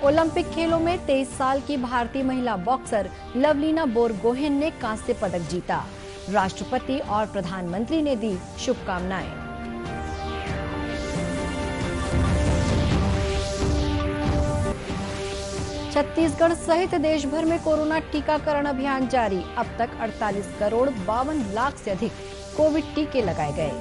Olympic खेलों में 23 साल की भारतीय महिला बॉक्सर लवलीना बोरगोहेन ने कांस्य पदक जीता। राष्ट्रपति और प्रधानमंत्री ने दी शुभकामनाएं। छत्तीसगढ़ सहित देश भर में कोरोना टीकाकरण अभियान जारी। अब तक 48 करोड़ 52 लाख से अधिक कोविड टीके लगाए गए।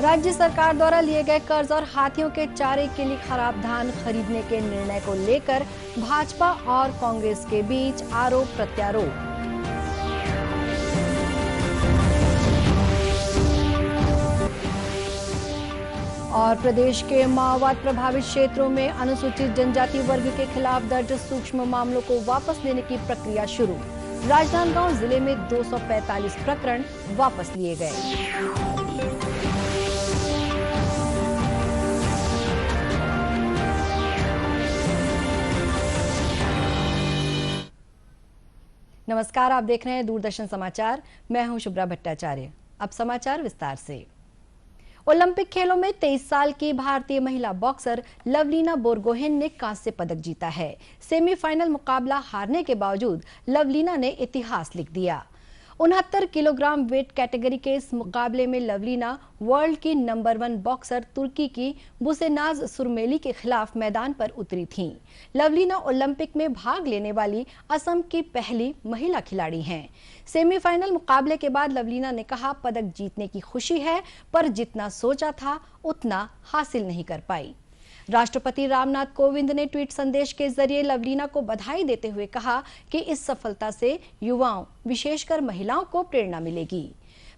राज्य सरकार द्वारा लिए गए कर्ज और हाथियों के चारे के लिए खराब धान खरीदने के निर्णय को लेकर भाजपा और कांग्रेस के बीच आरोप प्रत्यारोप। और प्रदेश के माओवाद प्रभावित क्षेत्रों में अनुसूचित जनजाति वर्ग के खिलाफ दर्ज सूक्ष्म मामलों को वापस लेने की प्रक्रिया शुरू। राजनांदगांव जिले में 245 प्रकरण वापस लिए गए। नमस्कार, आप देख रहे हैं दूरदर्शन समाचार। मैं हूं शुभ्रा भट्टाचार्य। अब समाचार विस्तार से। ओलंपिक खेलों में 23 साल की भारतीय महिला बॉक्सर लवलीना बोरगोहेन ने कांस्य पदक जीता है। सेमीफाइनल मुकाबला हारने के बावजूद लवलीना ने इतिहास लिख दिया। 69 किलोग्राम वेट कैटेगरी के इस मुकाबले में लवलीना वर्ल्ड की नंबर 1 बॉक्सर तुर्की की बुसेनाज सुरमेली के खिलाफ मैदान पर उतरी थीं। लवलीना ओलंपिक में भाग लेने वाली असम की पहली महिला खिलाड़ी हैं। सेमीफाइनल मुकाबले के बाद लवलीना ने कहा, पदक जीतने की खुशी है, पर जितना सोचा था उतना हासिल नहीं कर पाई। राष्ट्रपति रामनाथ कोविंद ने ट्वीट संदेश के जरिए लवलीना को बधाई देते हुए कहा कि इस सफलता से युवाओं, विशेषकर महिलाओं को प्रेरणा मिलेगी।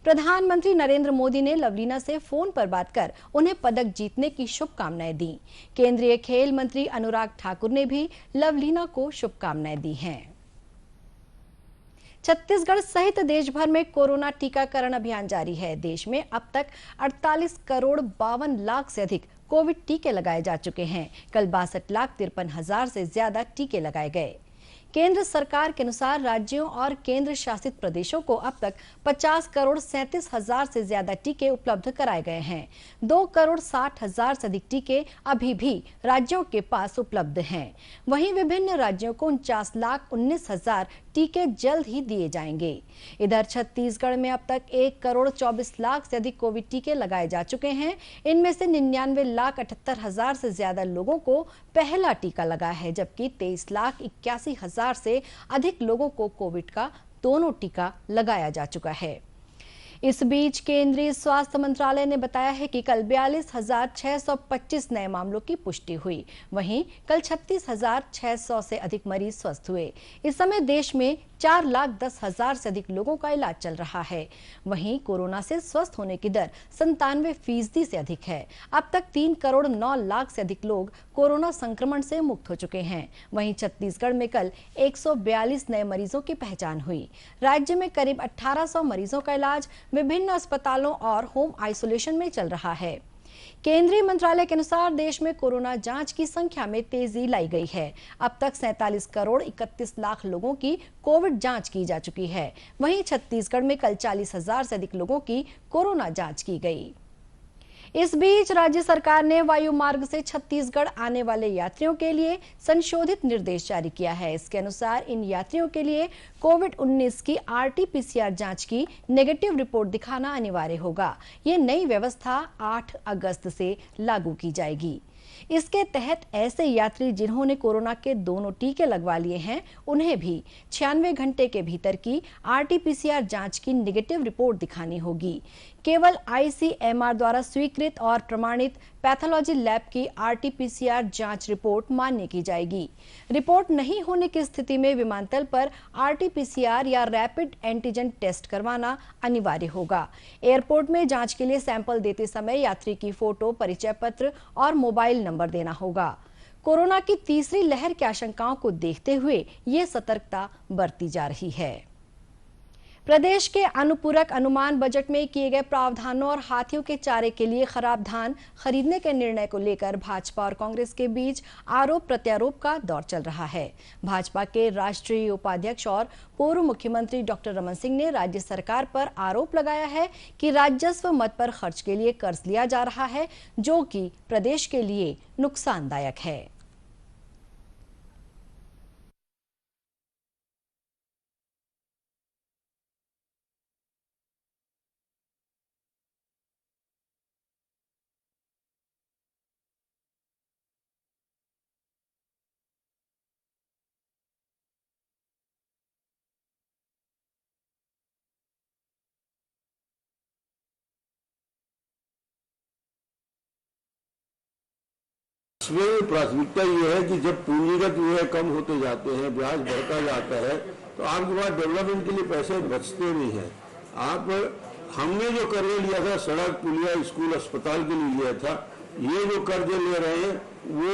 प्रधानमंत्री नरेंद्र मोदी ने लवलीना से फोन पर बात कर उन्हें पदक जीतने की शुभकामनाएं दी। केंद्रीय खेल मंत्री अनुराग ठाकुर ने भी लवलीना को शुभकामनाएं दी हैं। छत्तीसगढ़ सहित देश भर में कोरोना टीकाकरण अभियान जारी है। देश में अब तक 48 करोड़ 52 लाख से अधिक कोविड टीके लगाए जा चुके हैं। कल 62,53,000 से ज्यादा टीके लगाए गए। केंद्र सरकार के अनुसार राज्यों और केंद्र शासित प्रदेशों को अब तक 50 करोड़ 37,000 से ज्यादा टीके उपलब्ध कराए गए हैं। 2 करोड़ 60,000 से अधिक टीके अभी भी राज्यों के पास उपलब्ध हैं। वहीं विभिन्न राज्यों को 49,19,000 टीके जल्द ही दिए जाएंगे। इधर छत्तीसगढ़ में अब तक 1 करोड़ 24 लाख से अधिक कोविड टीके लगाए जा चुके हैं। इनमें से 99,78,000 से ज्यादा लोगों को पहला टीका लगा है, जबकि 23,81,000 से अधिक लोगों को कोविड का दोनों टीका लगाया जा चुका है। इस बीच केंद्रीय स्वास्थ्य मंत्रालय ने बताया है कि कल 42,625 नए मामलों की पुष्टि हुई। वहीं कल 36,600 से अधिक मरीज स्वस्थ हुए। इस समय देश में 4,10,000 से अधिक लोगों का इलाज चल रहा है। वहीं कोरोना से स्वस्थ होने की दर 97% से अधिक है। अब तक 3 करोड़ 9 लाख से अधिक लोग कोरोना संक्रमण से मुक्त हो चुके हैं। वहीं छत्तीसगढ़ में कल 142 नए मरीजों की पहचान हुई। राज्य में करीब 1,800 मरीजों का इलाज विभिन्न अस्पतालों और होम आइसोलेशन में चल रहा है। केंद्रीय मंत्रालय के अनुसार देश में कोरोना जांच की संख्या में तेजी लाई गई है। अब तक 47 करोड़ 31 लाख लोगों की कोविड जांच की जा चुकी है। वहीं छत्तीसगढ़ में कल 40,000 से अधिक लोगों की कोरोना जांच की गई। इस बीच राज्य सरकार ने वायु मार्ग से छत्तीसगढ़ आने वाले यात्रियों के लिए संशोधित निर्देश जारी किया है। इसके अनुसार इन यात्रियों के लिए कोविड-19 की RT-PCR जांच की नेगेटिव रिपोर्ट दिखाना अनिवार्य होगा। ये नई व्यवस्था 8 अगस्त से लागू की जाएगी। इसके तहत ऐसे यात्री जिन्होंने कोरोना के दोनों टीके लगवा लिए हैं, उन्हें भी 96 घंटे के भीतर की RT-PCR जांच की नेगेटिव रिपोर्ट दिखानी होगी। केवल ICMR द्वारा स्वीकृत और प्रमाणित पैथोलॉजी लैब की RT-PCR जांच रिपोर्ट मान्य की जाएगी। रिपोर्ट नहीं होने की स्थिति में विमानतल पर RT-PCR या रैपिड एंटीजन टेस्ट करवाना अनिवार्य होगा। एयरपोर्ट में जांच के लिए सैंपल देते समय यात्री की फोटो, परिचय पत्र और मोबाइल नंबर देना होगा। कोरोना की तीसरी लहर की आशंकाओं को देखते हुए ये सतर्कता बरती जा रही है। प्रदेश के अनुपूरक अनुमान बजट में किए गए प्रावधानों और हाथियों के चारे के लिए खराब धान खरीदने के निर्णय को लेकर भाजपा और कांग्रेस के बीच आरोप प्रत्यारोप का दौर चल रहा है। भाजपा के राष्ट्रीय उपाध्यक्ष और पूर्व मुख्यमंत्री डॉक्टर रमन सिंह ने राज्य सरकार पर आरोप लगाया है कि राजस्व मद पर खर्च के लिए कर्ज लिया जा रहा है, जो कि प्रदेश के लिए नुकसानदायक है। इसमें प्राथमिकता ये है कि जब पूंजीगत जो है कम होते जाते हैं, ब्याज बढ़ता जाता है, तो आपके पास डेवलपमेंट के लिए पैसे बचते नहीं हैं। हमने जो कर्ज लिया था सड़क, पुलिया, स्कूल, अस्पताल के लिए लिया था, ये जो कर्ज ले रहे हैं वो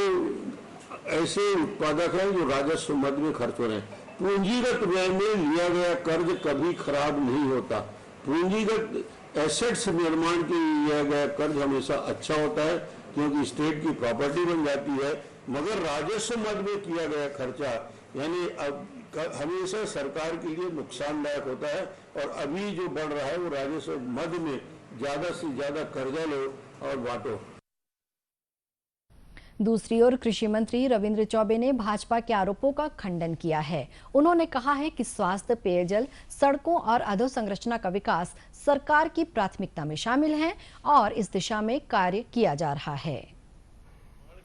ऐसे उत्पादक हैं जो राजस्व मद में खर्च हो रहे हैं। पूंजीगत व्यय में लिया गया कर्ज कभी खराब नहीं होता। पूंजीगत एसेट्स निर्माण के लिए लिया गया कर्ज हमेशा अच्छा होता है, क्योंकि स्टेट की प्रॉपर्टी बन जाती है। मगर राजस्व मद में किया गया खर्चा यानी अब हमेशा सरकार के लिए नुकसानदायक होता है। और अभी जो बढ़ रहा है वो राजस्व मद में ज्यादा से ज्यादा कर्जा लो और बांटो। दूसरी ओर कृषि मंत्री रविंद्र चौबे ने भाजपा के आरोपों का खंडन किया है। उन्होंने कहा है कि स्वास्थ्य, पेयजल, सड़कों और अधोसंरचना का विकास सरकार की प्राथमिकता में शामिल है और इस दिशा में कार्य किया जा रहा है।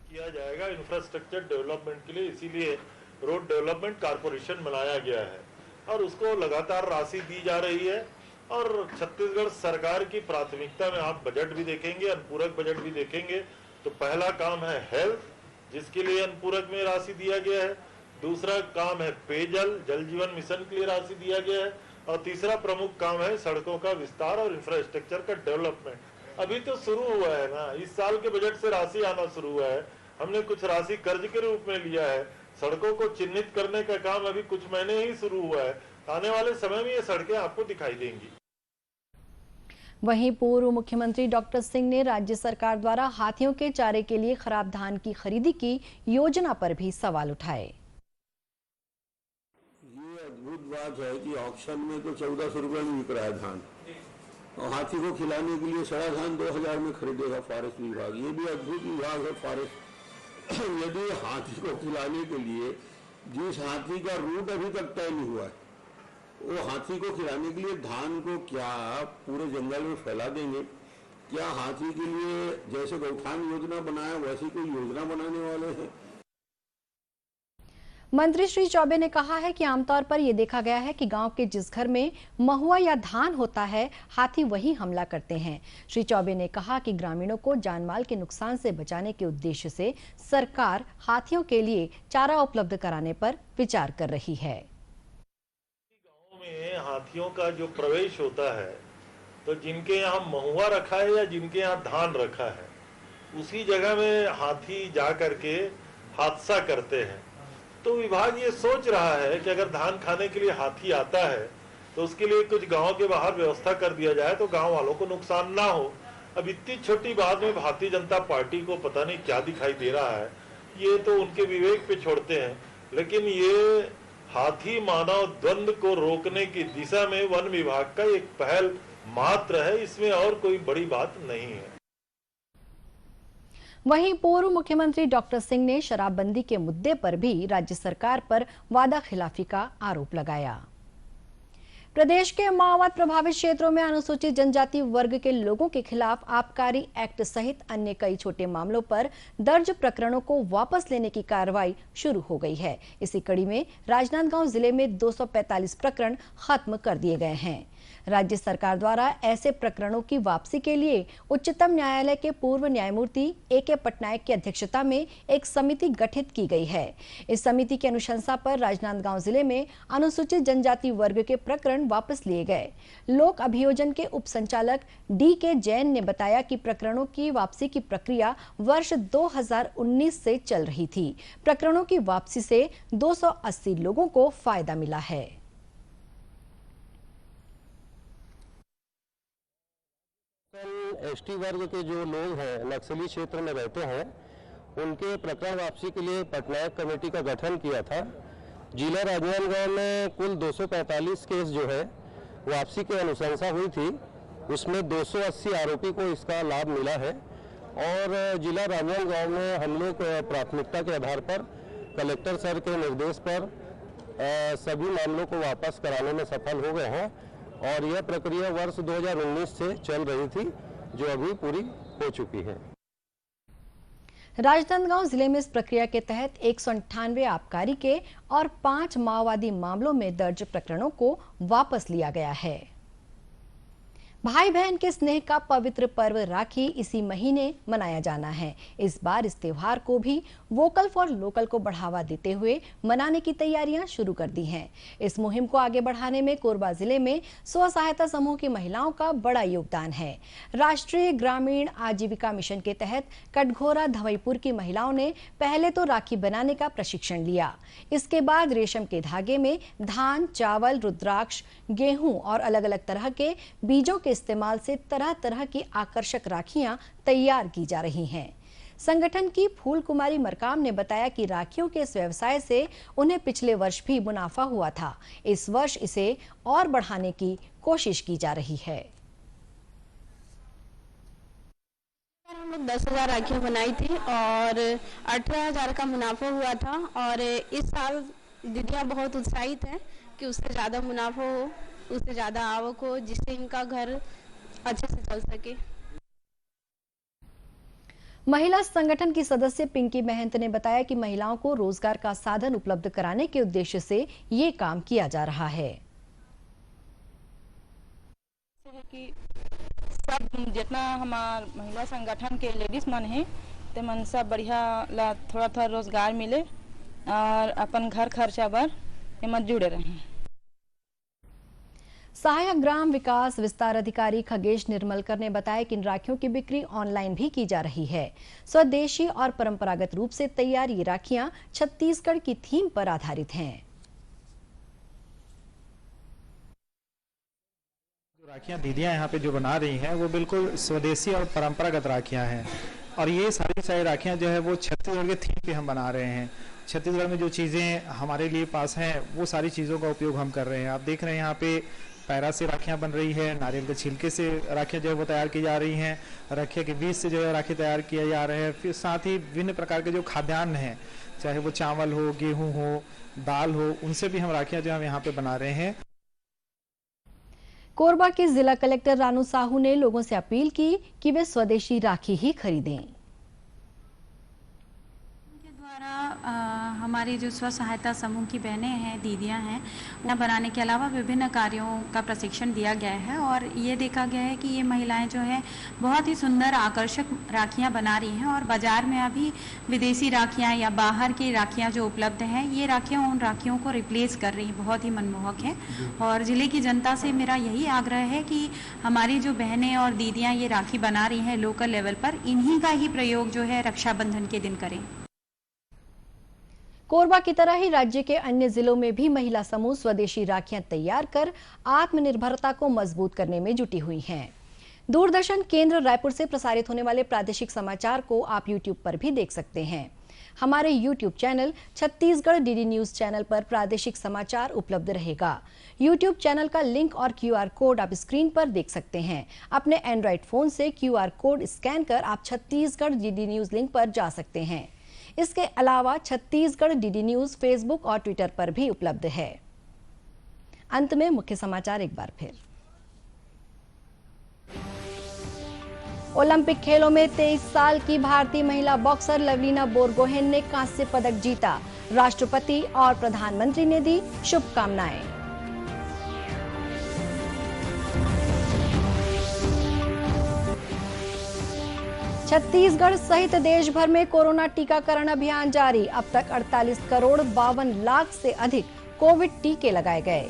किया जाएगा इंफ्रास्ट्रक्चर डेवलपमेंट के लिए, इसीलिए रोड डेवलपमेंट कारपोरेशन बनाया गया है और उसको लगातार राशि दी जा रही है। और छत्तीसगढ़ सरकार की प्राथमिकता में आप बजट भी देखेंगे, अनुपूरक बजट भी देखेंगे, तो पहला काम है हेल्थ, जिसके लिए अनुपूरक में राशि दिया गया है। दूसरा काम है पेयजल, जल जीवन मिशन के लिए राशि दिया गया है। और तीसरा प्रमुख काम है सड़कों का विस्तार और इंफ्रास्ट्रक्चर का डेवलपमेंट। अभी तो शुरू हुआ है ना, इस साल के बजट से राशि आना शुरू हुआ है। हमने कुछ राशि कर्ज के रूप में लिया है। सड़कों को चिन्हित करने का काम अभी कुछ महीने ही शुरू हुआ है। आने वाले समय में ये सड़कें आपको दिखाई देंगी। वहीं पूर्व मुख्यमंत्री डॉक्टर सिंह ने राज्य सरकार द्वारा हाथियों के चारे के लिए खराब धान की खरीदी की योजना पर भी सवाल उठाए। ये अद्भुत बात है कि ऑक्शन में तो 1400 रुपए में बिक रहा है धान, और हाथी को खिलाने के लिए सड़ा धान 2000 में खरीदेगा फॉरेस्ट विभाग। ये भी अद्भुत विभाग है फॉरेस्ट। यदि हाथी को खिलाने के लिए जिस हाथी का रूट अभी तक तय नहीं हुआ है, वो हाथी को खिलाने के लिए धान को क्या पूरे जंगल में फैला देंगे? क्या हाथी के लिए जैसे गौठान योजना बनाया वैसी कोई योजना बनाने वाले हैं? मंत्री श्री चौबे ने कहा है कि आमतौर पर यह देखा गया है कि गांव के जिस घर में महुआ या धान होता है, हाथी वही हमला करते हैं। श्री चौबे ने कहा कि ग्रामीणों को जानमाल के नुकसान से बचाने के उद्देश्य से सरकार हाथियों के लिए चारा उपलब्ध कराने पर विचार कर रही है। हाथियों का जो प्रवेश होता है, तो जिनके यहाँ महुआ रखा है या जिनके यहाँ धान रखा है, उसी जगह में हाथी जा करके हादसा करते हैं। तो विभाग ये सोच रहा है कि अगर धान खाने के लिए हाथी आता है तो उसके लिए कुछ गांव के बाहर व्यवस्था कर दिया जाए तो गांव वालों को नुकसान ना हो। अब इतनी छोटी बात में भारतीय जनता पार्टी को पता नहीं क्या दिखाई दे रहा है, ये तो उनके विवेक पे छोड़ते हैं। लेकिन ये हाथी मानव द्वंद्व को रोकने की दिशा में वन विभाग का एक पहल मात्र है, इसमें और कोई बड़ी बात नहीं है। वहीं पूर्व मुख्यमंत्री डॉक्टर सिंह ने शराबबंदी के मुद्दे पर भी राज्य सरकार पर वादा खिलाफी का आरोप लगाया। प्रदेश के माओवाद प्रभावित क्षेत्रों में अनुसूचित जनजाति वर्ग के लोगों के खिलाफ आबकारी एक्ट सहित अन्य कई छोटे मामलों पर दर्ज प्रकरणों को वापस लेने की कार्रवाई शुरू हो गई है। इसी कड़ी में राजनांदगांव जिले में 245 प्रकरण खत्म कर दिए गए हैं। राज्य सरकार द्वारा ऐसे प्रकरणों की वापसी के लिए उच्चतम न्यायालय के पूर्व न्यायमूर्ति ए.के. पटनायक की अध्यक्षता में एक समिति गठित की गई है। इस समिति की अनुशंसा पर राजनांदगांव जिले में अनुसूचित जनजाति वर्ग के प्रकरण वापस लिए गए। लोक अभियोजन के उप संचालक डी.के. जैन ने बताया कि प्रकरणों की वापसी की प्रक्रिया वर्ष 2019 से चल रही थी। प्रकरणों की वापसी से 280 लोगों को फायदा मिला है। एसटी वर्ग के जो लोग हैं, नक्सली क्षेत्र में रहते हैं, उनके प्रकरण वापसी के लिए पटनायक कमेटी का गठन किया था। जिला राजनांदगांव में कुल 245 केस जो है वापसी की अनुशंसा हुई थी, उसमें 280 आरोपी को इसका लाभ मिला है। और जिला राजनांदगांव में हम लोग प्राथमिकता के आधार पर कलेक्टर सर के निर्देश पर सभी मामलों को वापस कराने में सफल हो गए हैं और यह प्रक्रिया वर्ष 2019 से चल रही थी, जो अभी पूरी हो चुकी है। राजनांदगांव जिले में इस प्रक्रिया के तहत 198 आबकारी के और 5 माओवादी मामलों में दर्ज प्रकरणों को वापस लिया गया है। भाई बहन के स्नेह का पवित्र पर्व राखी इसी महीने मनाया जाना है। इस बार इस त्योहार को भी वोकल फॉर लोकल को बढ़ावा देते हुए मनाने की तैयारियां शुरू कर दी हैं। इस मुहिम को आगे बढ़ाने में कोरबा जिले में स्व सहायता समूह की महिलाओं का बड़ा योगदान है। राष्ट्रीय ग्रामीण आजीविका मिशन के तहत कटघोरा धवईपुर की महिलाओं ने पहले तो राखी बनाने का प्रशिक्षण लिया। इसके बाद रेशम के धागे में धान, चावल, रुद्राक्ष, गेहूं और अलग अलग तरह के बीजों के इस्तेमाल से तरह तरह की आकर्षक राखियां तैयार की जा रही हैं। संगठन की फूल कुमारी मरकाम ने बताया कि राखियों के इस व्यवसाय से उन्हें पिछले वर्ष भी मुनाफा हुआ था। इस वर्ष इसे और बढ़ाने की कोशिश की जा रही है। हम लोग 10,000 राखियां बनाई थी और 18,000 का मुनाफा हुआ था और इस साल दीदियां बहुत उत्साहित हैं कि उससे ज़्यादा मुनाफा हो, उससे ज़्यादा आवक हो, जिससे इनका घर अच्छे से चल सके। महिला संगठन की सदस्य पिंकी महंत ने बताया कि महिलाओं को रोजगार का साधन उपलब्ध कराने के उद्देश्य से ये काम किया जा रहा है। कि सब जितना हमार महिला संगठन के लेडीज मन है ते मन सब बढ़िया ला थोड़ा थोड़ा रोजगार मिले और अपन घर खर्चा बर एमन जुड़े रहे। सहायक ग्राम विकास विस्तार अधिकारी खगेश निर्मलकर ने बताया कि इन राखियों की बिक्री ऑनलाइन भी की जा रही है। स्वदेशी और परंपरागत रूप से तैयार ये राखियां छत्तीसगढ़ की थीम पर आधारित हैं। राखियां दीदियां यहाँ पे जो बना रही हैं वो बिल्कुल स्वदेशी और परंपरागत राखियां हैं और ये सारी राखियां जो है वो छत्तीसगढ़ के थीम पे हम बना रहे हैं। छत्तीसगढ़ में जो चीज़ें हमारे लिए पास हैं वो सारी चीज़ों का उपयोग हम कर रहे हैं। आप देख रहे हैं यहाँ पे पैरा से राखियां बन रही है, नारियल के छिलके से राखियां जो है वो तैयार की जा रही हैं, रखिया के बीज से जो है राखी तैयार किया जा रहे हैं। फिर साथ ही विभिन्न प्रकार के जो खाद्यान्न हैं, चाहे वो चावल हो, गेहूँ हो, दाल हो, उनसे भी हम राखियां जो हम यहाँ पे बना रहे हैं। कोरबा के जिला कलेक्टर रानू साहू ने लोगों से अपील की कि वे स्वदेशी राखी ही खरीदें। हमारी जो स्व सहायता समूह की बहनें हैं, दीदियां हैं, उन्हें बनाने के अलावा विभिन्न कार्यों का प्रशिक्षण दिया गया है और ये देखा गया है कि ये महिलाएं जो है बहुत ही सुंदर आकर्षक राखियां बना रही हैं और बाजार में अभी विदेशी राखियां या बाहर की राखियां जो उपलब्ध हैं, ये राखियां उन राखियों को रिप्लेस कर रही हैं, बहुत ही मनमोहक है। और जिले की जनता से मेरा यही आग्रह है कि हमारी जो बहनें और दीदियाँ ये राखी बना रही हैं लोकल लेवल पर, इन्हीं का ही प्रयोग जो है रक्षाबंधन के दिन करें। कोरबा की तरह ही राज्य के अन्य जिलों में भी महिला समूह स्वदेशी राखियां तैयार कर आत्मनिर्भरता को मजबूत करने में जुटी हुई हैं। दूरदर्शन केंद्र रायपुर से प्रसारित होने वाले प्रादेशिक समाचार को आप YouTube पर भी देख सकते हैं। हमारे YouTube channel Chhattisgarh DD news channel पर प्रादेशिक समाचार उपलब्ध रहेगा। YouTube चैनल का लिंक और QR कोड आप स्क्रीन पर देख सकते हैं। अपने एंड्रॉइड फोन से QR कोड स्कैन कर आप छत्तीसगढ़ डीडी न्यूज लिंक पर जा सकते हैं। इसके अलावा छत्तीसगढ़ डीडी न्यूज फेसबुक और ट्विटर पर भी उपलब्ध है। अंत में मुख्य समाचार एक बार फिर। ओलंपिक खेलों में 23 साल की भारतीय महिला बॉक्सर लवलीना बोरगोहेन ने कांस्य पदक जीता। राष्ट्रपति और प्रधानमंत्री ने दी शुभकामनाएं। छत्तीसगढ़ सहित देश भर में कोरोना टीकाकरण अभियान जारी। अब तक 48 करोड़ 52 लाख से अधिक कोविड टीके लगाए गए।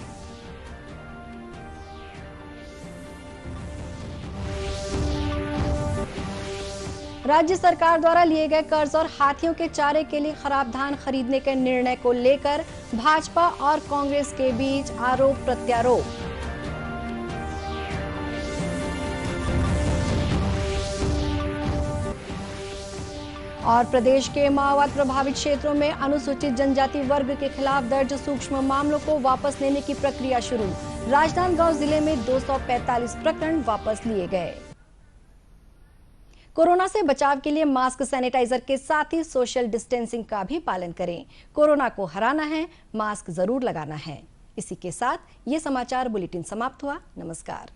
राज्य सरकार द्वारा लिए गए कर्ज और हाथियों के चारे के लिए खराब धान खरीदने के निर्णय को लेकर भाजपा और कांग्रेस के बीच आरोप प्रत्यारोप। और प्रदेश के माओवाद प्रभावित क्षेत्रों में अनुसूचित जनजाति वर्ग के खिलाफ दर्ज सूक्ष्म मामलों को वापस लेने की प्रक्रिया शुरू। राजनांदगांव जिले में 245 प्रकरण वापस लिए गए। कोरोना से बचाव के लिए मास्क, सैनिटाइजर के साथ ही सोशल डिस्टेंसिंग का भी पालन करें। कोरोना को हराना है, मास्क जरूर लगाना है। इसी के साथ ये समाचार बुलेटिन समाप्त हुआ। नमस्कार।